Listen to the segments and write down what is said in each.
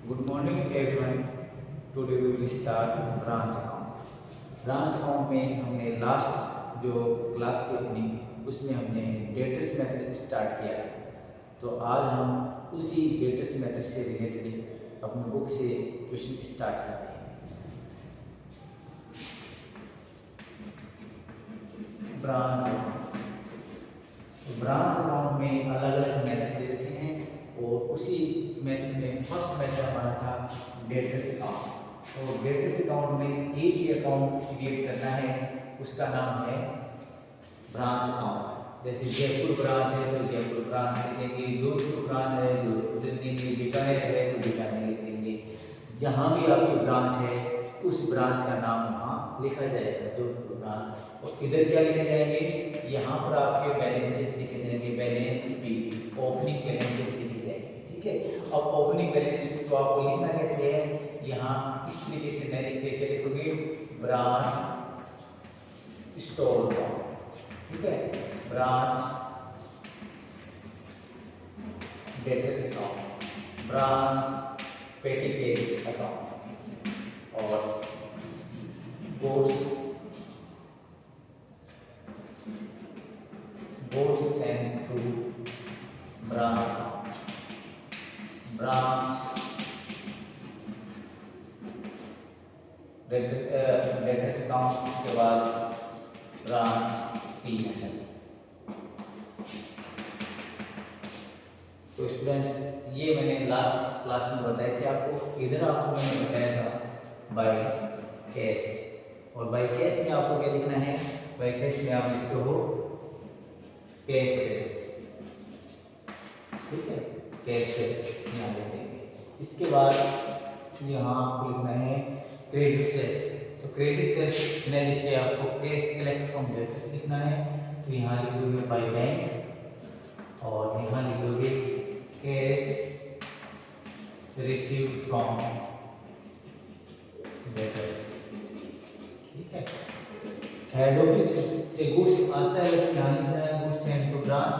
Good morning everyone. Today we will start branch account. Branch account में हमने last जो class थी अपनी उसमें हमने डेटस मेथड स्टार्ट किया था। तो आज हम उसी डेटस मेथड से रिलेटेड अपनी बुक से क्वेश्चन स्टार्ट कर रहे हैं। ब्रांच अकाउंट में अलग अलग मेथड दे रखे हैं और उसी मेथड में फर्स्ट मेथड हमारा था डेटस अकाउंट। तो डेटस अकाउंट में एक ही अकाउंट क्रिएट करना है, उसका नाम है ब्रांच अकाउंट। जैसे जयपुर ब्रांच है तो जयपुर ब्रांच लिख देंगे, जोधपुर ब्रांच है जोधपुर लिख देंगे, बीकानेर है तो बीकानेर लिख देंगे। जहाँ भी आपकी ब्रांच है उस ब्रांच का नाम वहाँ लिखा जाएगा, जोधपुर ब्रांच। और इधर क्या लिखे जाएंगे, यहाँ पर आपके बैलेंसेस लिखे जाएंगे, बैलेंस बी, ओपनिंग बैलेंसेस लिखे जाएंगे। ठीक है, अब ओपनिंग बैलेंस को आपको लिखना कैसे है, यहाँ इस तरीके से मैं लिख के लिखोगे ब्रांच स्टोर अकाउंट। ठीक है, branch debtors account, branch petty cash account और goods sent to branch account, branch debtors account, इसके बाद ब्रांच पी है। तो स्टूडेंट्स ये मैंने लास्ट क्लास में बताए थे आपको। इधर आपको मैंने बताया था बाय कैश, और बाय कैश में आपको क्या लिखना है, बाय कैश में आप लिखते हो कैशेस। ठीक है, कैशेस यहाँ लिख देंगे। इसके बाद यहाँ आपको लिखना है क्रेडिट सेल्स। तो क्रेडिट सेल्स में लिख के आपको कैश कलेक्ट फ्रॉम डेटर्स लिखना है। तो यहाँ लिखोगे बाय बैंक और यहाँ लिखोगे कैश रिसीव्ड फ्रॉम डेटर्स। ठीक है, हेड ऑफिस से गुड्स आता है लेकिन यहाँ लिखना है गुड्स सेंट टू ब्रांच,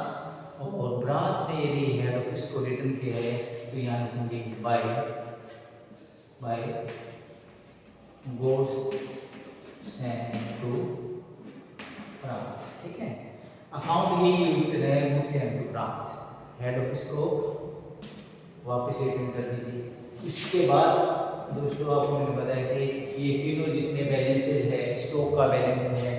और ब्रांच ने यदि हेड ऑफिस को रिटर्न किया है तो यहाँ लिखेंगे by goods sent to branch. ठीक है, अकाउंट ये यूज कर रहे हैं goods sent to branch, head office को वापस रिटर्न कर दीजिए। इसके बाद दोस्तों आपको मैंने बताया थे ये तीनों जितने बैलेंसेज है, स्टॉक का बैलेंस है,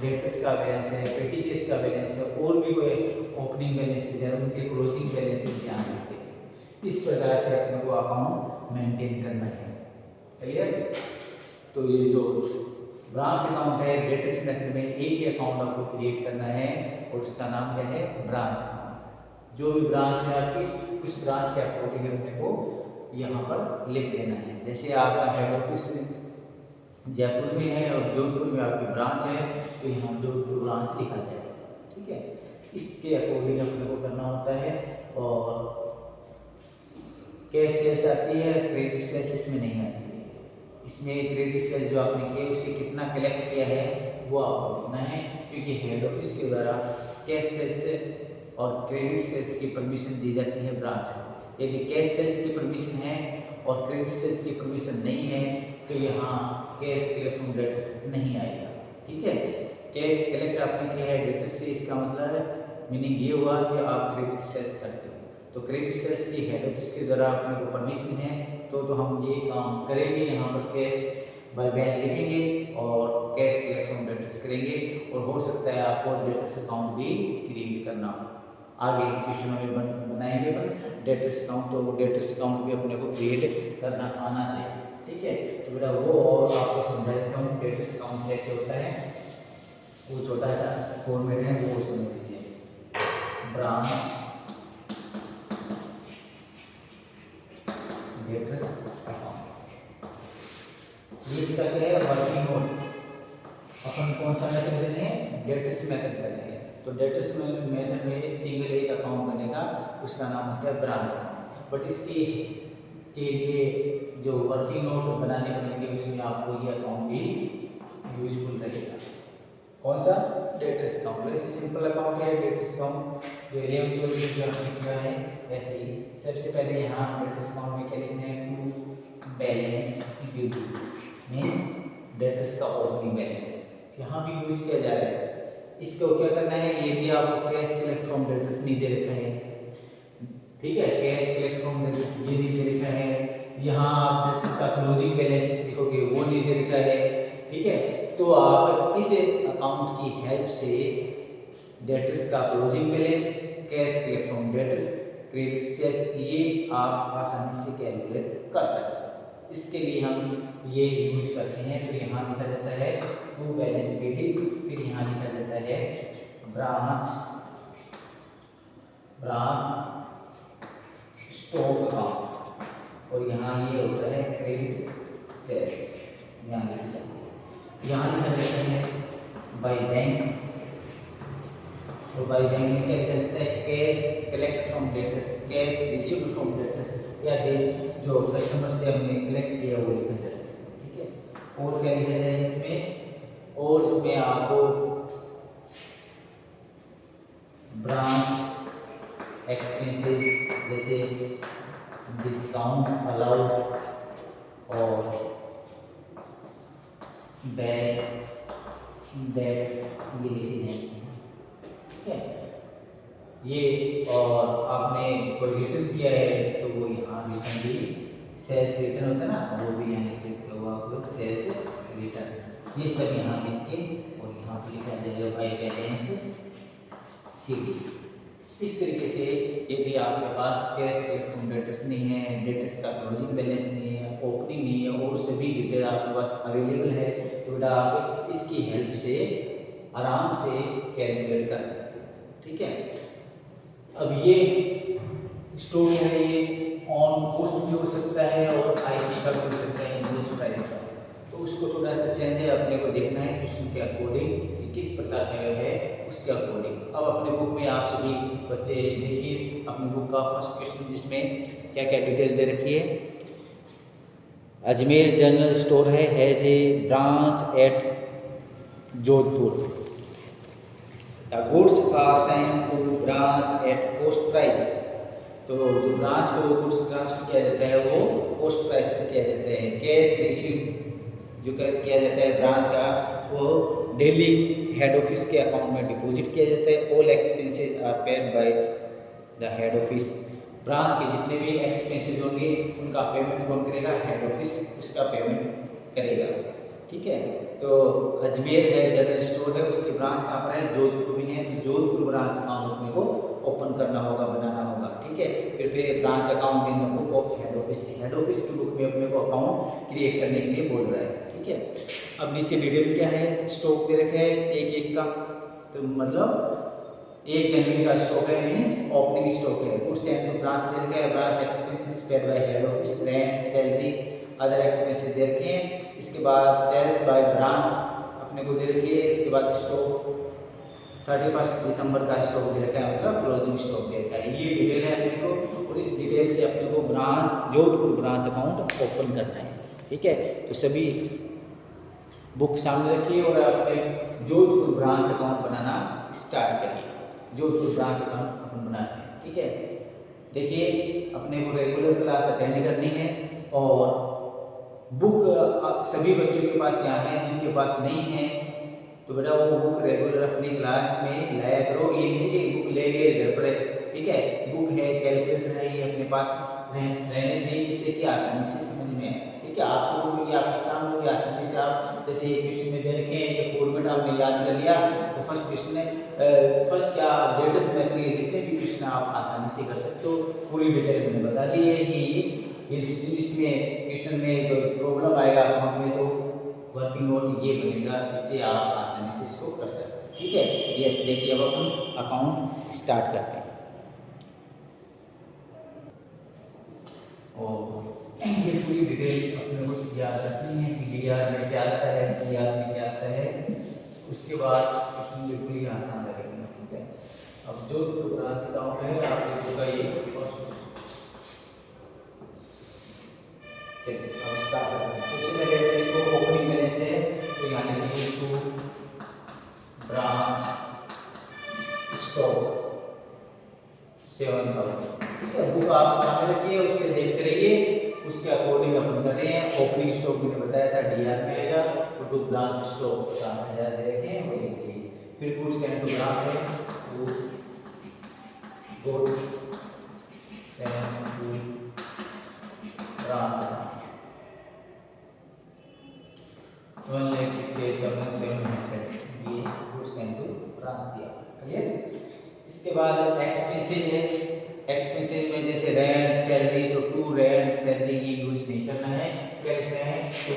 डेटर्स का बैलेंस है, पेटी केस का बैलेंस है, और भी कोई ओपनिंग बैलेंसेज है उनके क्लोजिंग बैलेंसेज यहाँ लिखते हैं। इस प्रकार से अपने को अकाउंट मेंटेन करना है। क्लियर? तो ये जो ब्रांच अकाउंट है डेटर्स मेथड में एक ही अकाउंट आपको क्रिएट करना है और उसका नाम क्या है, ब्रांच अकाउंट। जो भी ब्रांच है आपकी उस ब्रांच के अकॉर्डिंग अपने को यहाँ पर लिख देना है। जैसे आपका हेड ऑफिस जयपुर में है और जोधपुर में आपकी ब्रांच है तो यहाँ जोधपुर ब्रांच लिखा जाएगा। ठीक है, इसके अकॉर्डिंग अपने को करना होता है। और कैश सेल्स आती है, क्रेडिट सेल्स इसमें नहीं आती है। इसमें क्रेडिट सेल्स जो आपने किया उसे कितना कलेक्ट किया है वो आपको लिखना है, क्योंकि हेड ऑफिस के द्वारा कैश सेल्स और क्रेडिट सेल्स की परमिशन दी जाती है ब्रांच को। यदि कैश सेल्स की परमिशन है और क्रेडिट सेल्स की परमिशन नहीं है तो यहाँ कैश कलेक्ट फ्रॉम डेटर्स नहीं आएगा। ठीक है, कैश कलेक्ट आपने किया है डेटर्स से, इसका मतलब मीनिंग ये हुआ कि आप क्रेडिट सेल्स करते हो। तो क्रेडिट सेल्स की हेड ऑफिस के द्वारा अपने को परमिशन है तो हम ये काम करेंगे, यहाँ पर कैश बाय बैंक लिखेंगे और कैश कलेक्ट फ्रॉम डेटर्स करेंगे। और हो सकता है आपको डेटर्स अकाउंट भी क्रिएट करना हो, आगे क्वेश्चनों में बनाएंगे पर डेटर्स अकाउंट, तो वो डेटर्स अकाउंट भी अपने को क्रिएट करना आना चाहिए। ठीक है, तो बेटा वो और आपको समझा देता हूँ डेटर्स अकाउंट कैसे होता है। वो छोटा सा फॉर्मेट है वो समझ लीजिए। ब्रांच डेटर्स अकाउंट, ये इसका क्या है, वर्किंग नोट। अपन कौन सा मेथड कर रहे हैं, डेटर्स मेथड कर रहे हैं। तो डेटर्स मेथड में सिंगल एक अकाउंट बनेगा, उसका नाम होता है ब्रांच अकाउंट। बट इसके लिए जो वर्किंग नोट बनाने पड़ेंगे उसमें आपको ये अकाउंट भी यूजफुल रहेगा। कौन सा, डेटर्स अकाउंट। वैसे सिंपल अकाउंट है डेटर्स अकाउंट, जो 11 12 जो हमने किया है वैसे ही। सबसे पहले यहाँ डेटर्स अकाउंट में क्या लिखना है, बैलेंस इक्विटी मीन्स डेटर्स का ओपनिंग बैलेंस यहाँ भी यूज किया जा रहा है। इसको क्या करना है, यदि आपको कैश कलेक्ट फ्रॉम डेटर्स नहीं दे रखा है, ठीक है, कैश कलेक्ट फ्रॉम डेटर्स ये नहीं दे रखा है, यहाँ आप डेटर्स का क्लोजिंग बैलेंस देखोगे वो नहीं दे रखा है, ठीक है, तो आप इस अकाउंट की हेल्प से डेटर्स का closing balance, cash collect from debtors, credit sales ये आप आसानी से कैलकुलेट कर सकते हैं। इसके लिए हम ये यूज करते हैं। तो यहाँ लिखा जाता है टू बैलेंस क्रेडिट, फिर यहाँ लिखा जाता है ब्रांच स्टॉक अकाउंट, और यहाँ ये होता है क्रेडिट सेल्स, यहाँ लिखा जाता है। यहाँ लिखा जाता है बाय बैंक, तो बाय बैंक में क्या लिखा जाता है, cash collect from debtors, cash received from debtors, या दे जो कस्टमर से हमने कलेक्ट किया वो लिखा जाता है, ठीक है। और क्या लिखा जाएगा इसमें, और इसमें आपको ब्रांच एक्सपेंसेस जैसे डिस्काउंट अलाउड और डेट ये लिखे जाएंगे, ठीक है। ये और आपने कोई रिटर्न किया है तो वो यहाँ रिटर्न भी, सेल्स रिटर्न होता है ना, वो भी यहाँ लिख सकते हो आप लोग, सेल्स रिटर्न, ये सब यहाँ लिख के और यहाँ पे लिखा जाएगा बाय बैलेंस शीट। इस तरीके से यदि आपके पास कैश फ्रॉम डेटर्स नहीं है, डेटर्स का क्लोजिंग बैलेंस नहीं है, ओपनिंग नहीं है, और सभी डिटेल आपके पास अवेलेबल है, तो बेटा आप इसकी हेल्प से आराम से कैलकुलेट कर सकते हैं, ठीक है। अब ये स्टोरी है, ये ऑन कॉस्ट भी हो सकता है और आईपी का भी हो सकता है, इनवॉइस प्राइस का, तो उसको थोड़ा सा चेंज है, अपने को देखना है क्वेश्चन के अकॉर्डिंग कि किस प्रकार का है उसके अकॉर्डिंग। अब अपने बुक में आप सभी बच्चे देखिए अपनी बुक का फर्स्ट क्वेश्चन, जिसमें क्या क्या डिटेल दे रखी है। Ajmer general store has a branch at Jodhpur, the goods are sent to branch at cost price, तो जो ब्रांच को गुड्स ट्रांसफर किया जाता है वो कॉस्ट प्राइस पर किया जाता है। कैश रिसीव जो किया जाता है ब्रांच का, वो डेली हेड ऑफिस के अकाउंट में डिपॉजिट किया जाता है। All expenses are paid by the head office, branch के जितने भी एक्सपेंसेस होंगे उनका पेमेंट कौन करेगा, हेड ऑफिस उसका पेमेंट करेगा, ठीक है। तो अजमेर है जनरल स्टोर है, उसकी ब्रांच कहाँ पर है, जोधपुर में है, तो जोधपुर ब्रांच अकाउंट अपने को ओपन करना होगा, बनाना होगा, ठीक है। फिर branch account in the book of head office, head office की बुक में अपने को अकाउंट क्रिएट करने के लिए बोल रहा है, ठीक है। अब नीचे डिटेल क्या है, स्टॉक दे रखे है एक एक का, तो मतलब 1 जनवरी का स्टॉक है, मीन्स ओपनिंग स्टॉक है। गुड्स एंड ब्रांच दे रखे है, branch expenses paid by head office, rent, salary, other expenses दे रखे हैं। इसके बाद सेल्स बाय ब्रांच अपने को दे रखी है। इसके बाद स्टॉक 31 दिसंबर का स्टॉक दे रखा है, मतलब क्लोजिंग स्टॉक दे रखा है। ये डिटेल है अपने को, और इस डिटेल से अपने को branch Jodhpur branch account open करना है, ठीक है। तो सभी बुक सामने रखिए और अपने जोधपुर ब्रांच अकाउंट बनाना स्टार्ट करिए। जोधपुर ब्रांच अकाउंट अपन बनाते हैं, ठीक है। देखिए अपने को रेगुलर क्लास अटेंड करनी है, और बुक सभी बच्चों के पास यहाँ है, जिनके पास नहीं है तो बेटा वो बुक रेगुलर अपनी क्लास में लाया करो। ये नहीं कि बुक ले गए घर पर, ठीक है, बुक है, कैलकुलेटर है, ये अपने पास रहने चाहिए, जिससे कि आसानी से समझ में आए, ठीक है। आपको बुक ये आपके सामने होगी, आसानी से आप जैसे ये क्वेश्चन में दे रखे हैं, ये फॉर्मेट आपने याद कर लिया, तो फर्स्ट क्वेश्चन है फर्स्ट क्या लेटेस्ट मेथड, ये जितने भी क्वेश्चन आप आसानी से कर सकते हो, पूरी डिटेल मैंने बता दी है कि इसमें क्वेश्चन में कोई प्रॉब्लम आएगा अकाउंट में तो वर्किंग नोट ये बनेगा, इससे आप आसानी से इसको कर सकते हैं, ठीक है। यस, देखिए अब अपन अकाउंट स्टार्ट करते हैं। और ये पूरी डिटेल अपने को याद रखनी है कि डीआर में क्या आता है, सीआर में क्या आता है, उसके बाद क्वेश्चन बिल्कुल ही आसान लगेगा, ठीक है। अब जो ब्रांच अकाउंट है आप देखोगा ये चलिए अब स्टार्ट करते हैं। सबसे पहले देखो ओपनिंग बैलेंस है, तो यहाँ लिखिए टू ब्रांच स्टॉक 7000, ठीक है। बुक आप सामने रखिए, उससे देखते रहिए, उसके अकॉर्डिंग अपन कर रहे हैं। ओपनिंग स्टॉक मैंने बताया था डीआर में आएगा, तो टू ब्रांच स्टॉक 7000 दे रखे हैं वो लिखिए। फिर गुड्स एंड टू ब्रांच है, गुड्स एंड टू ब्रांच 1,67,700 ये गुड्स एंड टू ब्रांच दिया। क्लियर। इसके बाद एक्सपेंसेस है, एक्सपेंसेस में जैसे रेंट सैलरी, तो टू रेंट सैलरी ये यूज नहीं करना है, क्या लिखना है टू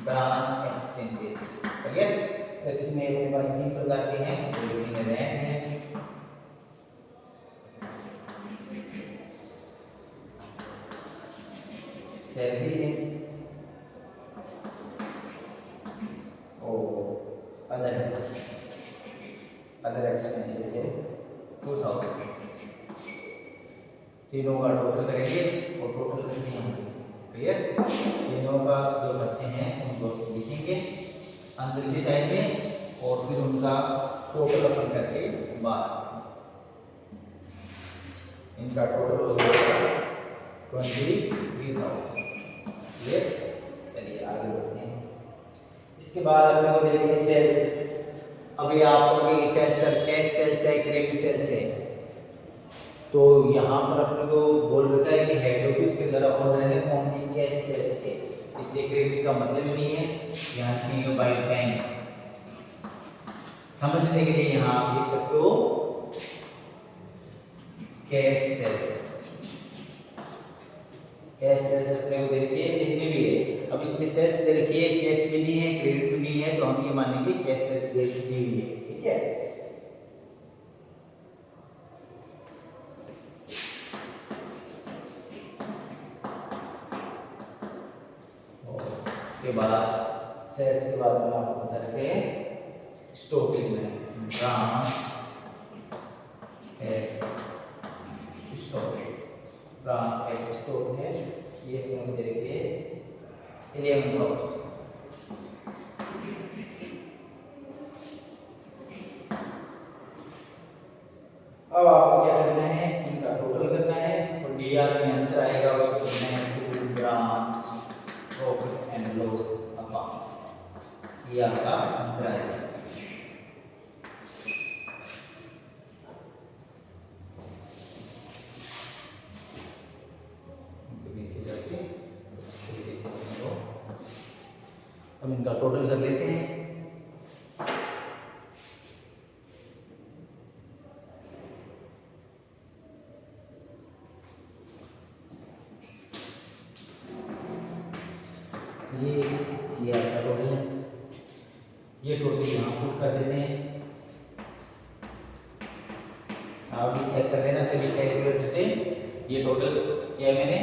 ब्रांच एक्सपेंसेस। क्लियर। इसमें अपने पास 3 प्रकार के हैं, तो रेंट है, सैलरी है और अदर एक्सपेंसेस है 2000। तीनों का टोटल करेंगे और टोटल कितने होंगे। क्लियर। तीनों का जो खर्चे हैं उनको लिखेंगे अंदर की साइड में और फिर उनका टोटल अपन करके बाद इनका टोटल हो जाएगा 23,000। क्लियर। चलिए आगे बढ़ते हैं। इसके बाद अपने को देखेंगे सेल्स। अभी आप कहोगे सेल्स सर कैश सेल्स है क्रेडिट सेल्स है, तो यहाँ पर अपने को बोल रखा है कि हेड ऑफिस के द्वारा ऑर्डर है ओनली कैश सेल्स के, इसलिए क्रेडिट का मतलब ही नहीं है। यहाँ लिखेंगे बाय बैंक। समझने के लिए यहाँ आप लिख सकते हो कैश सेल्स। कैश सेल्स अपने को देखिए जितने भी है, अब इसमें सेल्स दे रखी है, कैश में भी है क्रेडिट में भी है, तो हम ये मानेंगे कैश सेल्स दे रखी हुई है। ठीक है। के बाद सेल्स के बाद में आपको बता रखे स्टॉक लिखना है, ब्रांच स्टॉक, ब्रांच स्टॉक है, ये अपने दे रखिए 11,000। अब आपको क्या करना है, इनका टोटल करना है और डीआर में अंतर आएगा उसको करना है to branch profit and loss account, ये आपका अंतर आएगा। हम इनका टोटल कर लेते हैं। ये सीआर का टोटल है, ये टोटल यहाँ पुट कर देते हैं। आप भी चेक कर लेना सभी कैलकुलेटर से, ये टोटल क्या मैंने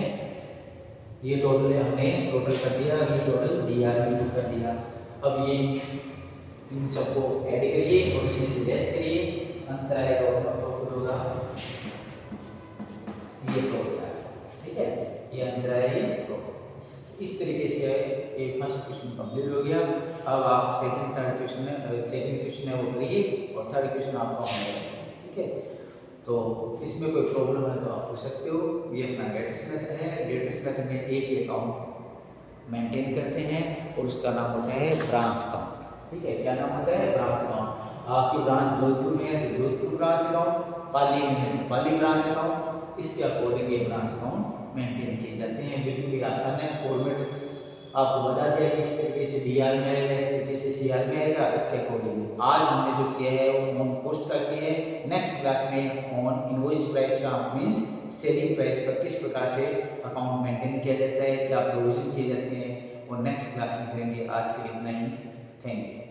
ये टोटल हमने टोटल कर दिया, ये टोटल डीआर में पुट कर दिया। अब ये इन सबको ऐड करिए और इसमें से लेस करिए, अंतर आएगा और टोटल होगा ये टोटल। ठीक है, ये अंतर आएगा ये टोटल। इस तरीके से ये फर्स्ट क्वेश्चन कंप्लीट हो गया। अब आप सेकंड थर्ड क्वेश्चन है वो करिए और थर्ड क्वेश्चन आपका होगा। ठीक है, तो इसमें कोई प्रॉब्लम है तो आप पूछ सकते हो। ये अपना डेट्स मेथड है, डेट्स मेथड में एक अकाउंट मेंटेन करते हैं और उसका नाम होता है ब्रांच अकाउंट। ठीक है, क्या नाम होता है ब्रांच अकाउंट। आपकी ब्रांच जोधपुर में है तो जोधपुर ब्रांच अकाउंट, पाली में है तो पाली ब्रांच अकाउंट, इसके अकॉर्डिंग ये ब्रांच अकाउंट मेंटेन किए जाते हैं। बिल्कुल ही आसान है, फॉर्मेट आपको बता दिया कि इस तरीके से डीआर में आएगा, इस तरीके से सीआर में आएगा, इसके अकॉर्डिंग आज हमने जो किया है वो ऑन कॉस्ट का किया है। नेक्स्ट क्लास में ऑन इनवॉइस प्राइस का मींस सेलिंग प्राइस पर किस प्रकार से अकाउंट मेंटेन किया जाता है, क्या प्रोविजन किए जाते हैं, और नेक्स्ट क्लास में करेंगे। आज के लिए इतना ही, थैंक यू।